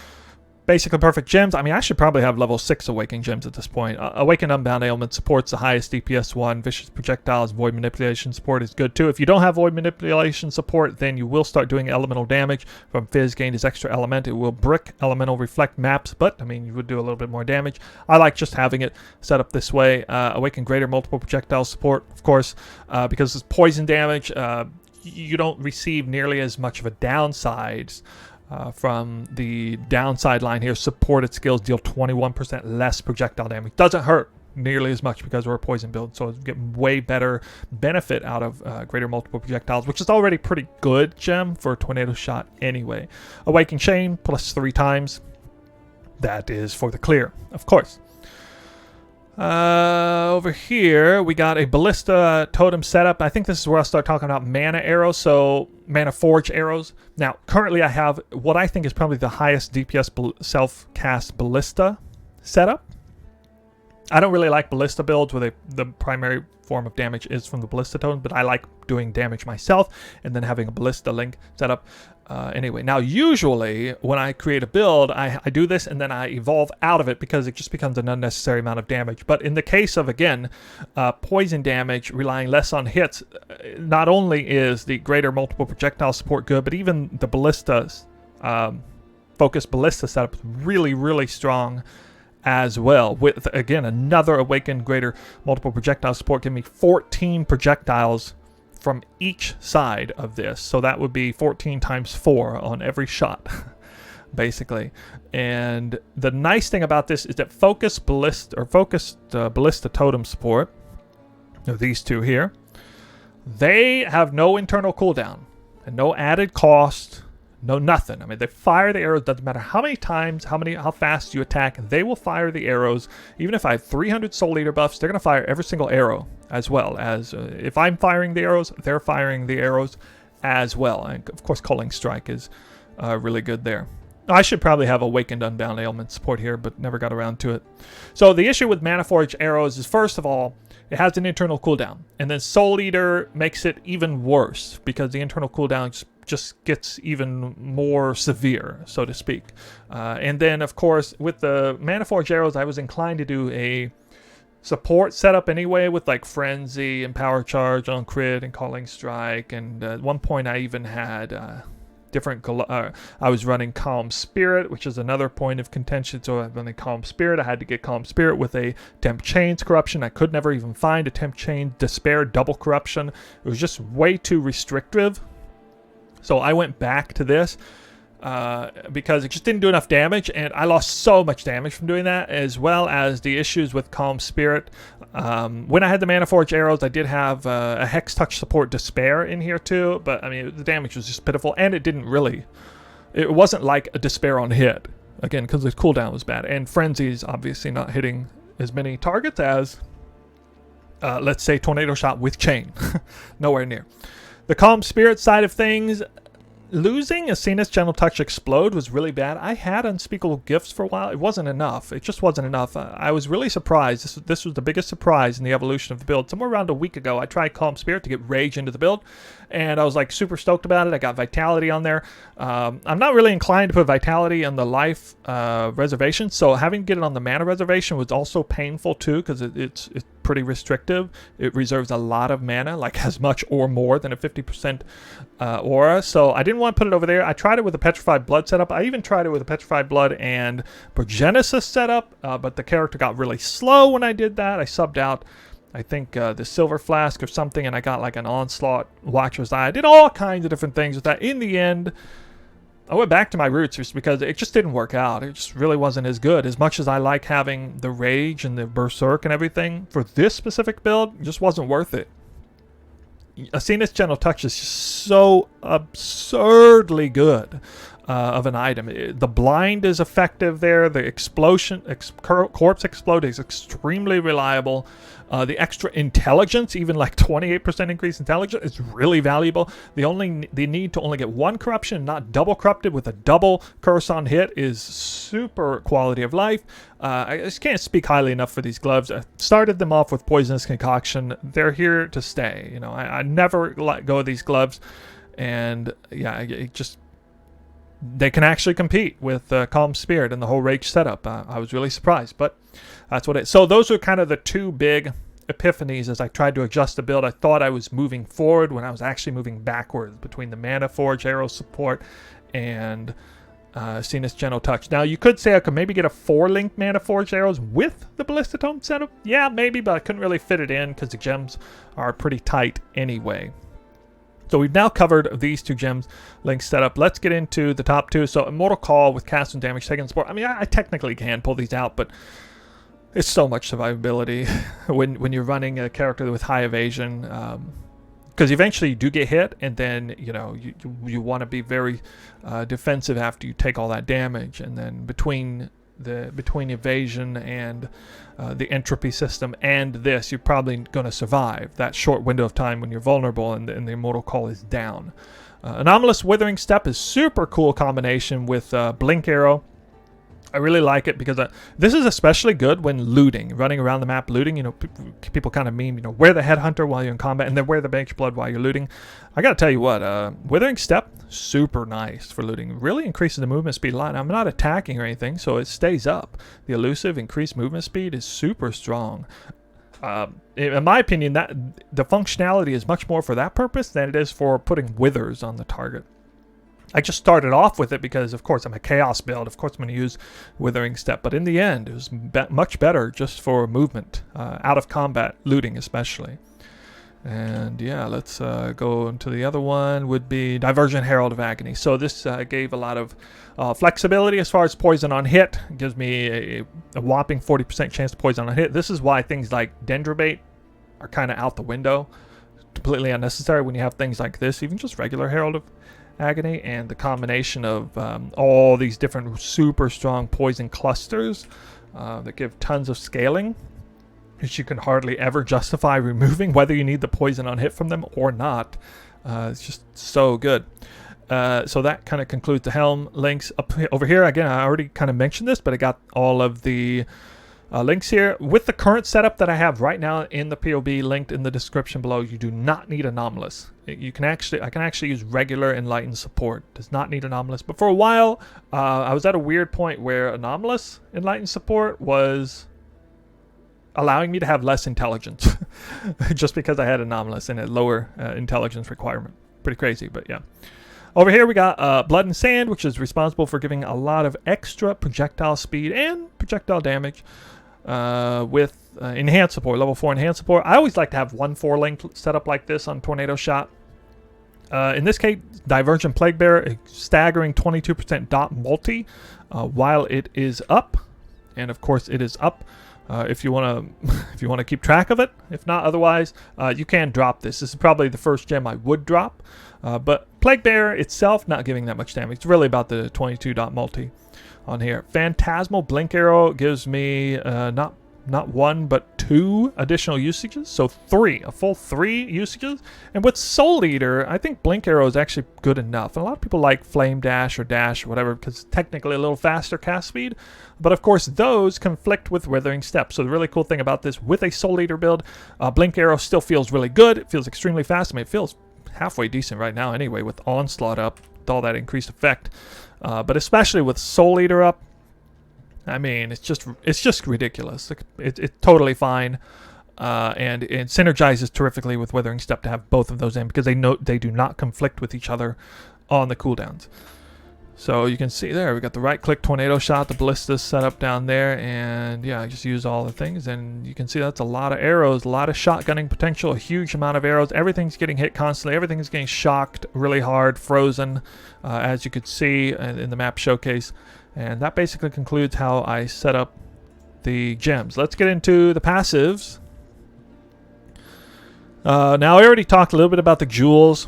Basically perfect gems. I mean, I should probably have level 6 Awakening gems at this point. Awakened Unbound Ailment supports the highest DPS 1. Vicious Projectiles, Void Manipulation support is good too. If you don't have Void Manipulation support, then you will start doing elemental damage from Fizz gained as extra element. It will brick elemental reflect maps, but I mean, you would do a little bit more damage. I like just having it set up this way. Awaken Greater Multiple Projectile support, of course, because it's poison damage. You don't receive nearly as much of a downside. From the downside line here, supported skills deal 21% less projectile damage. Doesn't hurt nearly as much because we're a poison build, so get way better benefit out of greater multiple projectiles, which is already pretty good gem for a tornado shot anyway. Awakening Chain plus 3 times. That is for the clear, of course. Over here, we got a Ballista Totem setup. I think this is where I'll start talking about mana arrows, so mana forge arrows. Now, currently I have what I think is probably the highest DPS self-cast Ballista setup. I don't really like Ballista builds where the primary form of damage is from the Ballista Totem, but I like doing damage myself and then having a Ballista link set up. Anyway, now usually when I create a build, I do this and then I evolve out of it because it just becomes an unnecessary amount of damage. But in the case of, again, poison damage, relying less on hits, not only is the greater multiple projectile support good, but even the Ballista, focused Ballista setup is really, really strong as well. With, again, another Awakened Greater Multiple Projectile support, give me 14 projectiles from each side of this, so that would be 14 times 4 on every shot basically. And the nice thing about this is that focused Ballista Totem support, these two here, they have no internal cooldown and no added cost, no nothing. I mean, they fire the arrows, doesn't matter how many times, how fast you attack, they will fire the arrows. Even if I have 300 Soul Eater buffs, they're going to fire every single arrow, as well as if I'm firing the arrows, they're firing the arrows as well. And of course, Culling Strike is really good there. I should probably have Awakened Unbound Ailment support here, but never got around to it. So the issue with Mana Forge arrows is, first of all, it has an internal cooldown, and then Soul Eater makes it even worse because the internal cooldown just gets even more severe, so to speak. And then, of course, with the Mana Forge arrows, I was inclined to do a support setup anyway with like Frenzy and Power Charge on crit and Calling Strike. And at one point, I even had I was running Calm Spirit, which is another point of contention. So I was running Calm Spirit. I had to get Calm Spirit with a Temp Chains corruption. I could never even find a Temp Chain Despair double corruption. It was just way too restrictive. So I went back to this because it just didn't do enough damage, and I lost so much damage from doing that, as well as the issues with Calm Spirit. When I had the Mana Forge arrows, I did have a Hex Touch support Despair in here too, but I mean, the damage was just pitiful, and it wasn't like a Despair on hit, again, because the cooldown was bad, and Frenzy is obviously not hitting as many targets as, let's say, Tornado Shot with Chain. Nowhere near. The Calm Spirit side of things, losing Asena's Gentle Touch Explode was really bad. I had Unspeakable Gifts for a while. It wasn't enough. It just wasn't enough. I was really surprised. This was the biggest surprise in the evolution of the build. Somewhere around a week ago, I tried Calm Spirit to get Rage into the build, and I was like super stoked about it. I got Vitality on there. I'm not really inclined to put Vitality on the life reservation, so having to get it on the mana reservation was also painful too, because it's pretty restrictive. It reserves a lot of mana, like as much or more than a 50% aura, so I didn't want to put it over there. I tried it with a Petrified Blood setup. I even tried it with a Petrified Blood and Progenesis setup, but the character got really slow when I did that. I subbed out, I think, the Silver Flask or something, and I got like an Onslaught Watcher's Eye. I did all kinds of different things with that. In the end, I went back to my roots just because it just didn't work out. It just really wasn't as good. As much as I like having the rage and the berserk and everything, for this specific build, it just wasn't worth it. Asena's Gentle Touch is just so absurdly good of an item. The blind is effective there. The explosion, corpse explode is extremely reliable. The extra intelligence, even like 28% increase intelligence, is really valuable. The need to only get one corruption, not double corrupted with a double curse on hit, is super quality of life. I just can't speak highly enough for these gloves. I started them off with Poisonous Concoction. They're here to stay. You know, I never let go of these gloves, and yeah, it just, they can actually compete with Calm Spirit and the whole Rage setup. I was really surprised, but that's what it is. So those are kind of the two big epiphanies as I tried to adjust the build. I thought I was moving forward when I was actually moving backwards between the Mana Forge arrow support and Asena's Gentle Touch. Now, you could say I could maybe get a 4-link Mana Forge arrows with the Ballista Tome setup. Yeah, maybe, but I couldn't really fit it in because the gems are pretty tight anyway. So we've now covered these two gems link setup. Let's get into the top two. So Immortal Call with cast and damage taken support. I mean, I technically can pull these out, but it's so much survivability when you're running a character with high evasion. Because eventually you do get hit, and then you want to be very defensive after you take all that damage, and then between evasion and the entropy system and this, you're probably going to survive that short window of time when you're vulnerable and the Immortal Call is down. Anomalous Withering Step is super cool combination with Blink Arrow. I really like it because this is especially good when looting, running around the map looting. You know, people kind of meme, wear the Headhunter while you're in combat and then wear the Mage Blood while you're looting. I gotta tell you what, Withering Step, super nice for looting. Really increases the movement speed a lot. I'm not attacking or anything, so it stays up. The elusive increased movement speed is super strong. In my opinion, that the functionality is much more for that purpose than it is for putting withers on the target. I just started off with it because, of course, I'm a Chaos build. Of course, I'm going to use Withering Step. But in the end, it was much better just for movement, out of combat, looting especially. And yeah, let's go into the other one, would be Divergent Herald of Agony. So this gave a lot of flexibility as far as poison on hit. It gives me a whopping 40% chance to poison on hit. This is why things like Dendrobate are kind of out the window. Completely unnecessary when you have things like this, even just regular Herald of Agony, and the combination of all these different super strong poison clusters that give tons of scaling, which you can hardly ever justify removing, whether you need the poison on hit from them or not. It's just so good. So that kind of concludes the Helm links. Up over here, again, I already kind of mentioned this, but I got all of the links here. With the current setup that I have right now in the POB linked in the description below, you do not need Anomalous. I can actually use regular Enlightened support. Does not need Anomalous. But for a while, I was at a weird point where Anomalous Enlightened support was allowing me to have less intelligence just because I had Anomalous and a lower intelligence requirement. Pretty crazy, but yeah. Over here we got Blood and Sand, which is responsible for giving a lot of extra projectile speed and projectile damage with enhanced support, level 4 enhanced support. I always like to have 1/4 link set up like this on Tornado Shot. In this case, Divergent Plague Bearer, a staggering 22% dot multi while it is up, and of course it is up. If you want to keep track of it. If not, otherwise, you can drop this. This is probably the first gem I would drop. But Plague Bearer itself, not giving that much damage. It's really about the 22 dot multi on here. Phantasmal Blink Arrow gives me not one, but 2 additional usages. So 3, a full 3 usages. And with Soul Eater, I think Blink Arrow is actually good enough. And a lot of people like Flame Dash or Dash or whatever because it's technically a little faster cast speed. But of course, those conflict with Withering Step. So the really cool thing about this, with a Soul Eater build, Blink Arrow still feels really good. It feels extremely fast. I mean, it feels halfway decent right now anyway with Onslaught up, with all that increased effect. But especially with Soul Eater up, I mean, it's just ridiculous. It's totally fine, and it synergizes terrifically with Withering Step to have both of those in because they do not conflict with each other on the cooldowns. So you can see there, we got the right-click tornado shot, the ballistas set up down there, and yeah, I just use all the things, and you can see that's a lot of arrows, a lot of shotgunning potential, a huge amount of arrows. Everything's getting hit constantly. Everything's getting shocked really hard, frozen, as you could see in the map showcase. And that basically concludes how I set up the gems. Let's get into the passives. Now, I already talked a little bit about the jewels.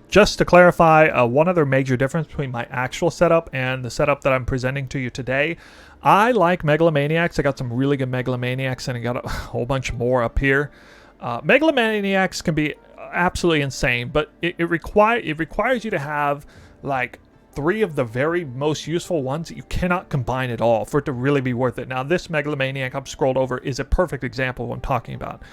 Just to clarify, one other major difference between my actual setup and the setup that I'm presenting to you today. I like Megalomaniacs. I got some really good Megalomaniacs, and I got a whole bunch more up here. Megalomaniacs can be absolutely insane, but it requires you to have like 3 of the very most useful ones that you cannot combine at all for it to really be worth it. Now, this Megalomaniac I've scrolled over is a perfect example of what I'm talking about.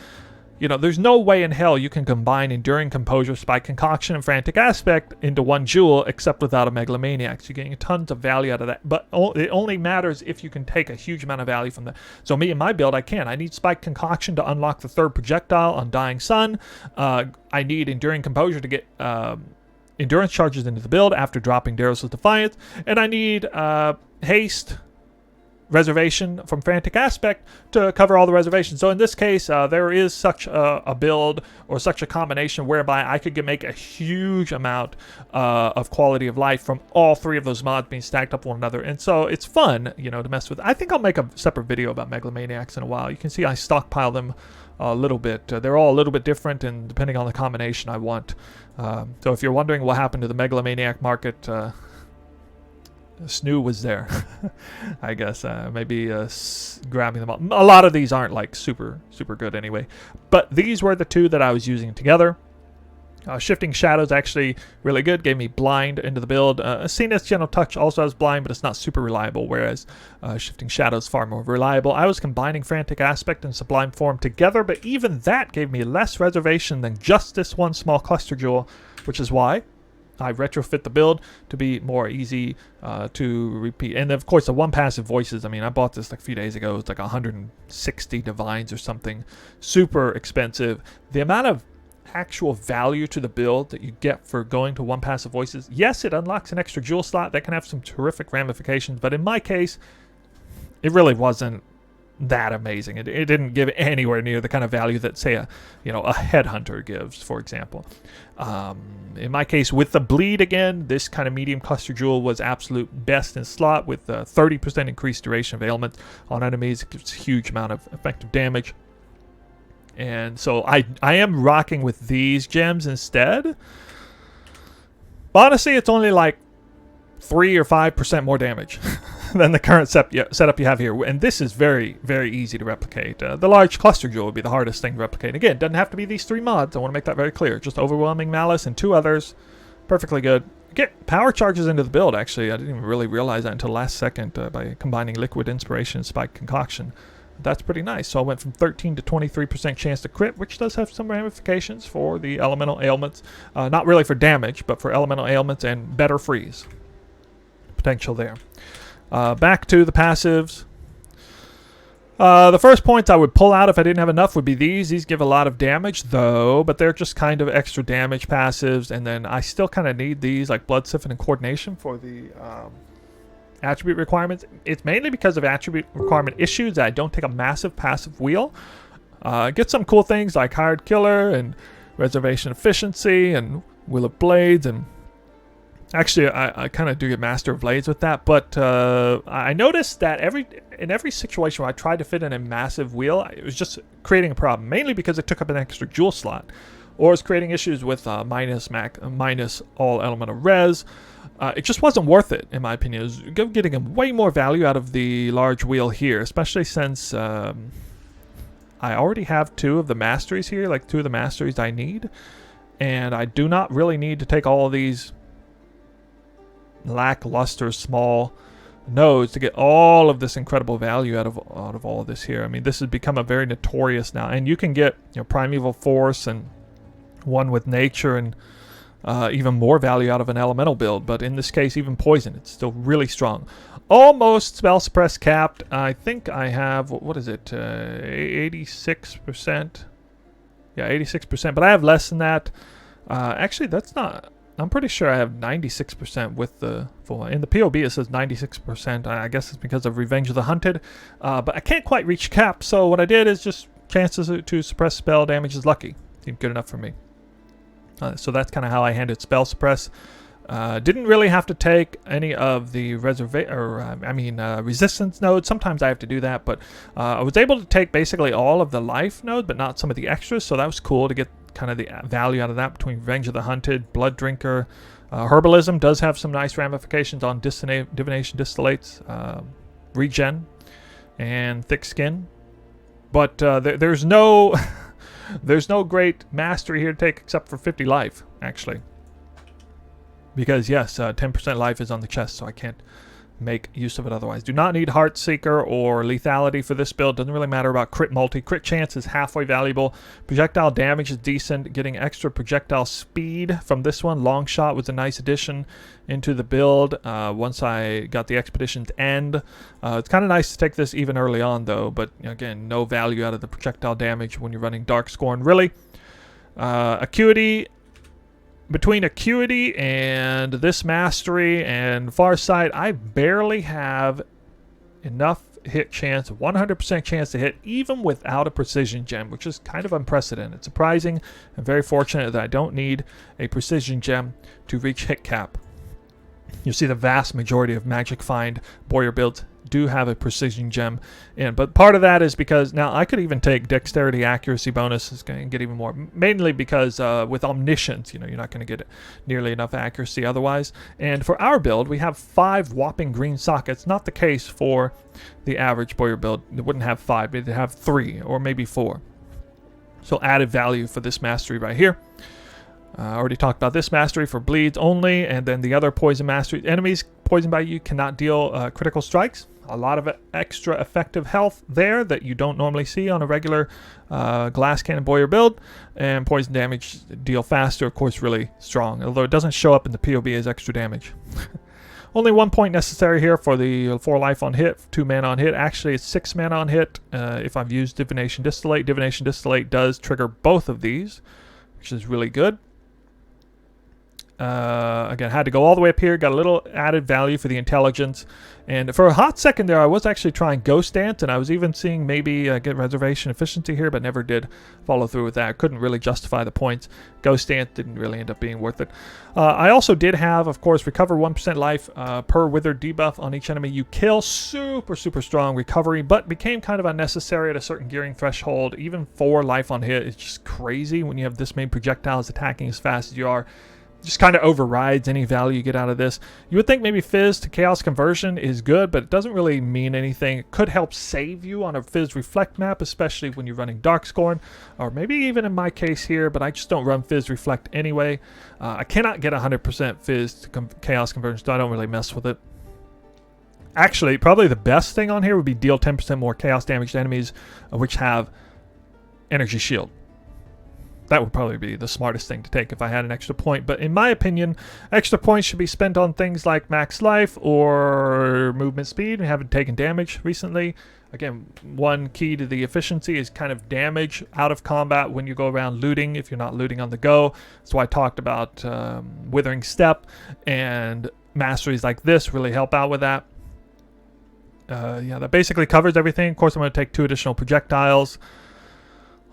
You know, there's no way in hell you can combine Enduring Composure, Spike Concoction, and Frantic Aspect into one jewel except without a Megalomaniac. So you're getting tons of value out of that. But it only matters if you can take a huge amount of value from that. So me and my build, I can. I need Spike Concoction to unlock the 3rd projectile on Dying Sun. I need Enduring Composure to get endurance charges into the build after dropping Daros's Defiance. And I need Haste Reservation from Frantic Aspect to cover all the reservations. So in this case, there is such a build or such a combination whereby I could make a huge amount of quality of life from all 3 of those mods being stacked up one another. And so it's fun, you know, to mess with. I think I'll make a separate video about Megalomaniacs in a while. You can see I stockpile them a little bit. They're all a little bit different, and depending on the combination I want. So if you're wondering what happened to the Megalomaniac market, Snoo was there. I guess maybe grabbing them up. A lot of these aren't like super good anyway, but these were the 2 that I was using together. Shifting Shadows actually really good, gave me blind into the build. Cena's Gentle Touch also has blind, but it's not super reliable, whereas Shifting Shadows far more reliable. I was combining Frantic Aspect and Sublime Form together, but even that gave me less reservation than just this one small cluster jewel, which is why I retrofit the build to be more easy to repeat. And of course, the 1 passive voices, I mean, I bought this like a few days ago. It's like 160 divines or something. Super expensive. The amount of actual value to the build that you get for going to 1 passive voices, yes, it unlocks an extra jewel slot. That can have some terrific ramifications. But in my case, it really wasn't that amazing. It didn't give anywhere near the kind of value that, say, a Headhunter gives, for example. In my case, with the bleed again, this kind of medium cluster jewel was absolute best in slot with 30% increased duration of ailment on enemies. It gives a huge amount of effective damage. And so I am rocking with these gems instead. But honestly, it's only like 3 or 5% more damage than the current setup you have here. And this is very, very easy to replicate. The large cluster jewel would be the hardest thing to replicate. Again, it doesn't have to be these 3 mods. I want to make that very clear. Just Overwhelming Malice and 2 others. Perfectly good. Get power charges into the build, actually. I didn't even really realize that until last second by combining Liquid Inspiration and Spike Concoction. That's pretty nice. So I went from 13 to 23% chance to crit, which does have some ramifications for the elemental ailments. Not really for damage, but for elemental ailments and better freeze potential there. Back to the passives. The first points I would pull out if I didn't have enough would be these. These give a lot of damage, though, but they're just kind of extra damage passives. And then I still kind of need these, like Blood Siphon and Coordination for the attribute requirements. It's mainly because of attribute requirement issues that I don't take a massive passive wheel. Get some cool things like Hired Killer and Reservation Efficiency and Will of Blades, and actually I kind of do get Master of Blades with that, but I noticed that in every situation where I tried to fit in a massive wheel, it was just creating a problem, mainly because it took up an extra jewel slot, or it's creating issues with minus all elemental res. It just wasn't worth it, in my opinion. It was getting way more value out of the large wheel here, especially since I already have 2 of the masteries here, like 2 of the masteries I need, and I do not really need to take all of these lackluster small nodes to get all of this incredible value out of all of this here. I mean, this has become a very notorious now, and you can get Primeval Force and one with Nature and even more value out of an elemental build, but in this case, even Poison, it's still really strong. Almost spell suppress capped. I think I have, what is it, 86%? Yeah, 86%, but I have less than that. Actually, that's not, I'm pretty sure I have 96% with the full. In the PoB it says 96%. I guess it's because of Revenge of the Hunted. But I can't quite reach cap, so what I did is just chances to suppress spell damage is lucky. Seemed good enough for me. So that's kind of how I handled spell suppress. Didn't really have to take any of the resistance nodes. Sometimes I have to do that, but I was able to take basically all of the life nodes, but not some of the extras. So that was cool to get kind of the value out of that between Revenge of the Hunted, Blood Drinker. Herbalism does have some nice ramifications on Divination Distillates, Regen, and Thick Skin. But there's no there's no great mastery here to take except for 50 life, actually. Because yes, 10% life is on the chest, so I can't make use of it otherwise. Do not need Heartseeker or lethality for this build. Doesn't really matter about crit multi. Crit chance is halfway valuable. Projectile damage is decent. Getting extra projectile speed from this one. Long shot was a nice addition into the build once I got the Expedition's End. It's kind of nice to take this even early on though, but again, no value out of the projectile damage when you're running Dark Scorn really. Acuity. Between Acuity and this Mastery and Farsight, I barely have enough hit chance, 100% chance to hit, even without a Precision Gem, which is kind of unprecedented. Surprising and very fortunate that I don't need a Precision Gem to reach hit cap. You see the vast majority of Magic Find Warrior builds do have a Precision Gem in, but part of that is because now I could even take Dexterity Accuracy bonus, is going to get even more, mainly because with Omniscience, you're not going to get nearly enough accuracy otherwise. And for our build, we have 5 whopping green sockets. Not the case for the average Warrior build. It wouldn't have 5, it'd have 3 or maybe 4. So added value for this mastery right here. I already talked about this mastery for bleeds only, and then the other poison mastery. Enemies poisoned by you cannot deal critical strikes. A lot of extra effective health there that you don't normally see on a regular Glass Cannon Warrior build. And poison damage deal faster, of course, really strong. Although it doesn't show up in the PoB as extra damage. Only 1 point necessary here for the 4 life on hit, 2 mana on hit. Actually, it's 6 mana on hit if I've used Divination Distillate. Divination Distillate does trigger both of these, which is really good. Again, had to go all the way up here, got a little added value for the intelligence, and for a hot second there I was actually trying Ghost Dance, and I was even seeing maybe get reservation efficiency here, but never did follow through with that. I couldn't really justify the points. Ghost Dance didn't really end up being worth it. I also did have, of course, recover 1% life per withered debuff on each enemy you kill. Super strong recovery, but became kind of unnecessary at a certain gearing threshold. Even 4 life on hit is just crazy when you have this many projectiles attacking as fast as you are. Just kind of overrides any value you get out of this. You would think maybe Fizz to Chaos Conversion is good, but it doesn't really mean anything. It could help save you on a Fizz Reflect map, especially when you're running Dark Scorn, or maybe even in my case here, but I just don't run Fizz Reflect anyway. I cannot get 100% Fizz to Chaos Conversion, so I don't really mess with it. Actually, probably the best thing on here would be deal 10% more chaos damage to enemies which have Energy Shield. That would probably be the smartest thing to take if I had an extra point. But in my opinion, extra points should be spent on things like max life or movement speed. We haven't taken damage recently. Again, one key to the efficiency is kind of damage out of combat when you go around looting, if you're not looting on the go. So I talked about Withering Step, and masteries like this really help out with that. Yeah, that basically covers everything. Of course, I'm going to take 2 additional projectiles.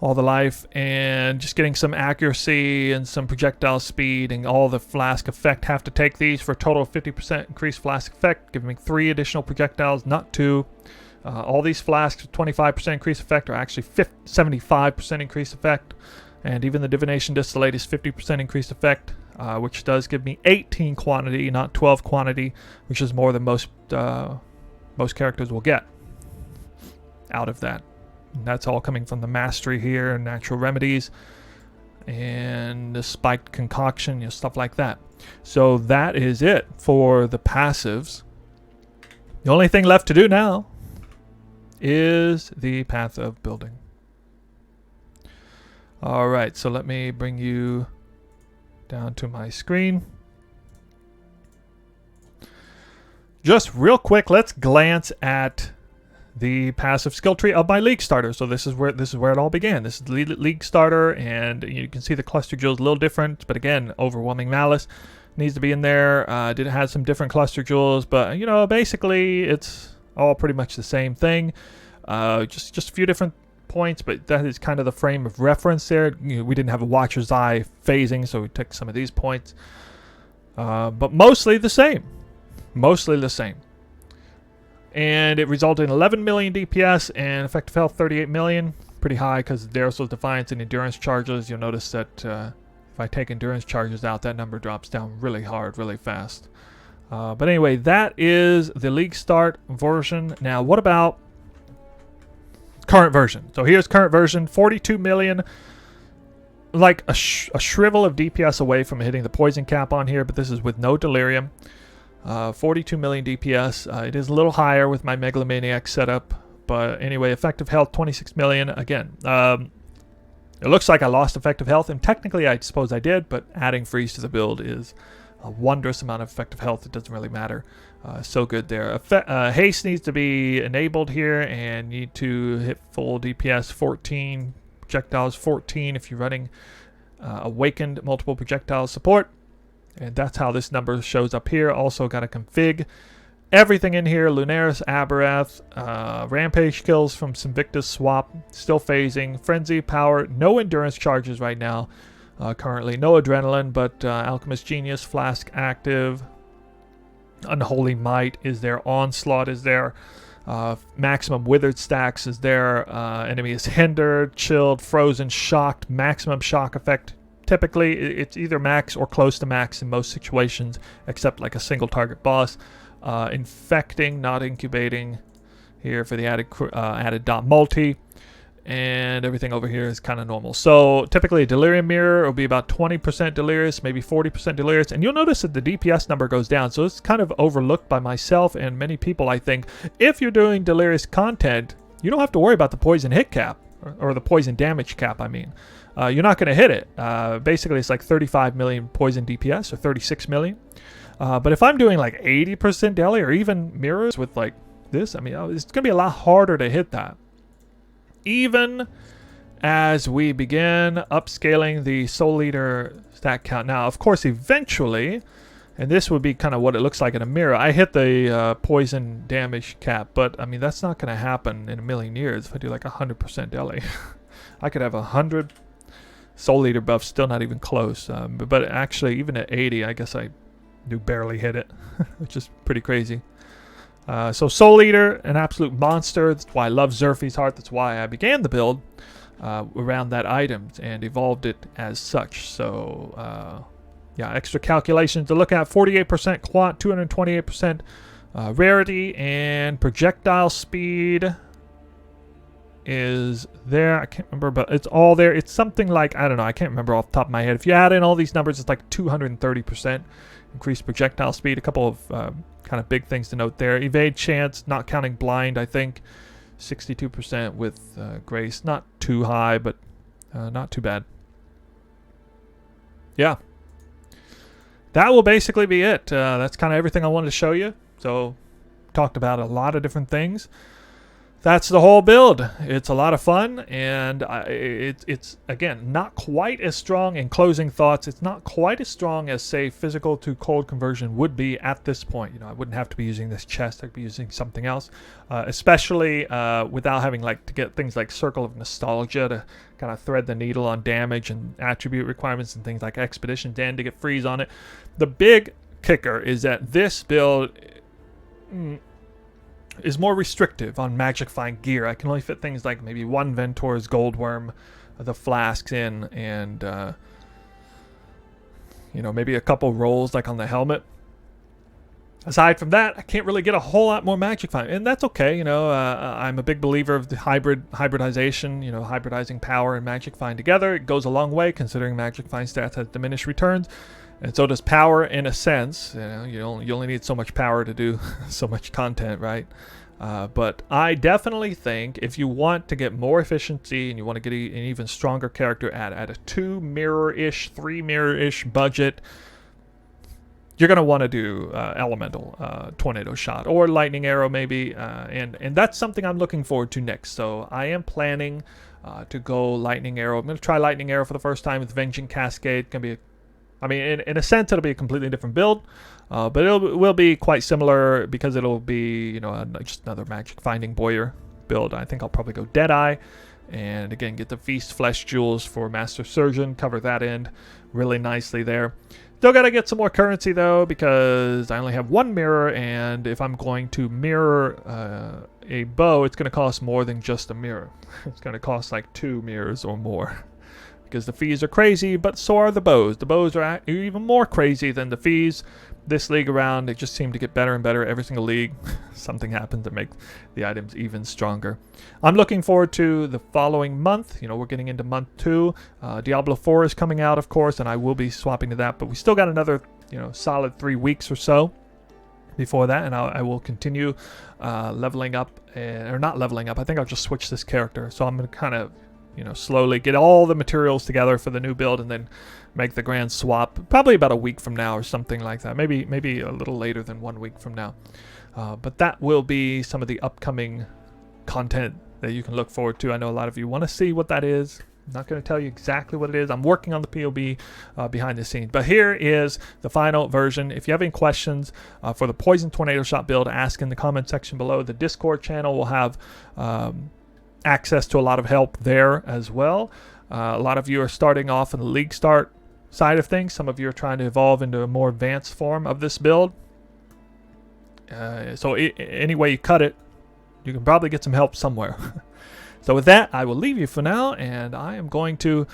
All the life, and just getting some accuracy and some projectile speed, and all the flask effect. Have to take these for a total of 50% increased flask effect, giving me 3 additional projectiles, not 2. All these flasks with 25% increased effect are actually 75% increased effect, and even the Divination Distillate is 50% increased effect, which does give me 18 quantity, not 12 quantity, which is more than most characters will get out of that. And that's all coming from the mastery here, natural remedies, and the spiked concoction, stuff like that. So that is it for the passives. The only thing left to do now is the path of building. All right, so let me bring you down to my screen. Just real quick, let's glance at the passive skill tree of my League starter. So this is where it all began. This is the League starter, and you can see the cluster jewels a little different, but again, overwhelming malice needs to be in there. Did have some different cluster jewels, but you know, basically it's all pretty much the same thing. Just a few different points, but that is kind of the frame of reference there. You know, we didn't have a Watcher's Eye phasing, so we took some of these points, but mostly the same. Mostly the same. And it resulted in 11 million DPS and effective health 38 million. Pretty high because Darossel's Defiance and endurance charges. You'll notice that if I take endurance charges out, that number drops down really hard, really fast. But anyway, that is the League Start version. Now, what about current version? So here's current version, 42 million. Like a shrivel of DPS away from hitting the poison cap on here, but this is with no delirium. 42 million DPS. It is a little higher with my Megalomaniac setup, but anyway, effective health 26 million. Again, it looks like I lost effective health, and technically I suppose I did, but adding freeze to the build is a wondrous amount of effective health. It doesn't really matter. So good there. Haste needs to be enabled here, and need to hit full DPS 14, projectiles 14 if you're running awakened multiple projectile support. And that's how this number shows up here. Also got to config everything in here. Lunaris, Aberrath, Rampage kills from Sinvictus swap, still phasing. Frenzy, Power, no endurance charges right now. Currently, no adrenaline, but Alchemist Genius, Flask active. Unholy Might is there. Onslaught is there. Maximum Withered stacks is there. Enemy is hindered, chilled, frozen, shocked. Maximum shock effect. Typically, it's either max or close to max in most situations, except like a single target boss. Infecting, not incubating here for the added dot multi. And everything over here is kind of normal. So typically a delirium mirror will be about 20% delirious, maybe 40% delirious. And you'll notice that the DPS number goes down. So it's kind of overlooked by myself and many people, I think. If you're doing delirious content, you don't have to worry about the poison hit cap, or the poison damage cap, I mean. You're not going to hit it. Basically, it's like 35 million poison DPS, or 36 million. But if I'm doing like 80% deli, or even mirrors with like this, I mean, it's going to be a lot harder to hit that. Even as we begin upscaling the Soul Eater stat count. Now, of course, eventually, and this would be kind of what it looks like in a mirror, I hit the poison damage cap, but I mean, that's not going to happen in a million years if I do like 100% deli. I could have 100 Soul Eater buffs, still not even close. But actually, even at 80, I guess I do barely hit it, which is pretty crazy. So Soul Eater, an absolute monster. That's why I love Xerfe's Heart. That's why I began the build around that item and evolved it as such. So yeah, extra calculations to look at. 48% quant, 228% rarity, and projectile speed is there. I can't remember, but it's all there. It's something like, I don't know, I can't remember off the top of my head. If you add in all these numbers, it's like 230% increased projectile speed. A couple of kind of big things to note there. Evade chance, not counting blind, I think 62% with grace. Not too high, but not too bad. Yeah, that will basically be it. That's kind of everything I wanted to show you. So talked about a lot of different things. That's the whole build. It's a lot of fun, and it's again not quite as strong in closing thoughts. It's not quite as strong as, say, physical to cold conversion would be at this point. You know, I wouldn't have to be using this chest. I'd be using something else, especially without having like to get things like Circle of Nostalgia to kind of thread the needle on damage and attribute requirements and things like Expedition Den to get freeze on it. The big kicker is that this build is more restrictive on Magic Find gear. I can only fit things like maybe one Ventor's Goldworm, the flasks in, and you know, maybe a couple rolls like on the helmet. Aside from that, I can't really get a whole lot more Magic Find, and that's okay. You know, I'm a big believer of the hybridization. You know, hybridizing power and Magic Find together. It goes a long way, considering Magic Find stats has diminished returns. And so does power, in a sense. You know, you only need so much power to do so much content, right? But I definitely think if you want to get more efficiency and you want to get an even stronger character at a 2 mirror-ish, 3 mirror-ish budget, you're going to want to do elemental tornado shot or lightning arrow maybe, and that's something I'm looking forward to next. So I am planning to go lightning arrow. I'm going to try lightning arrow for the first time with Vengeance Cascade. Going to be, I mean, in a sense, it'll be a completely different build, but it will be quite similar because it'll be, you know, just another magic finding Boyer build. I think I'll probably go Deadeye, and again get the Feast Flesh Jewels for Master Surgeon. Cover that end really nicely there. Still got to get some more currency though, because I only have one mirror, and if I'm going to mirror a bow, it's going to cost more than just a mirror. It's going to cost like 2 mirrors or more, because the fees are crazy, but so are the bows. The bows are even more crazy than the fees. This league around, they just seem to get better and better every single league. Something happens to make the items even stronger. I'm looking forward to the following month. You know, we're getting into month 2. Diablo 4 is coming out, of course, and I will be swapping to that. But we still got another, you know, solid 3 weeks or so before that, and I will continue leveling up, or not leveling up. I think I'll just switch this character. So I'm going to kind of, you know, slowly get all the materials together for the new build, and then make the grand swap probably about a week from now or something like that. Maybe a little later than 1 week from now. But that will be some of the upcoming content that you can look forward to. I know a lot of you want to see what that is. I'm not going to tell you exactly what it is. I'm working on the POB behind the scenes. But here is the final version. If you have any questions for the Poison Tornado Shot build, ask in the comment section below. The Discord channel will have access to a lot of help there as well. A lot of you are starting off in the league start side of things. Some of you are trying to evolve into a more advanced form of this build. So any way you cut it, you can probably get some help somewhere. So with that, I will leave you for now, and I am going to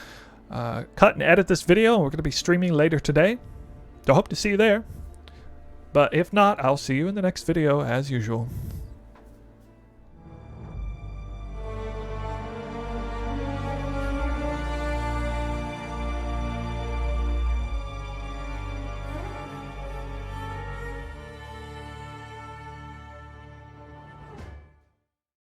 cut and edit this video. We're going to be streaming later today. So I hope to see you there. But if not, I'll see you in the next video as usual.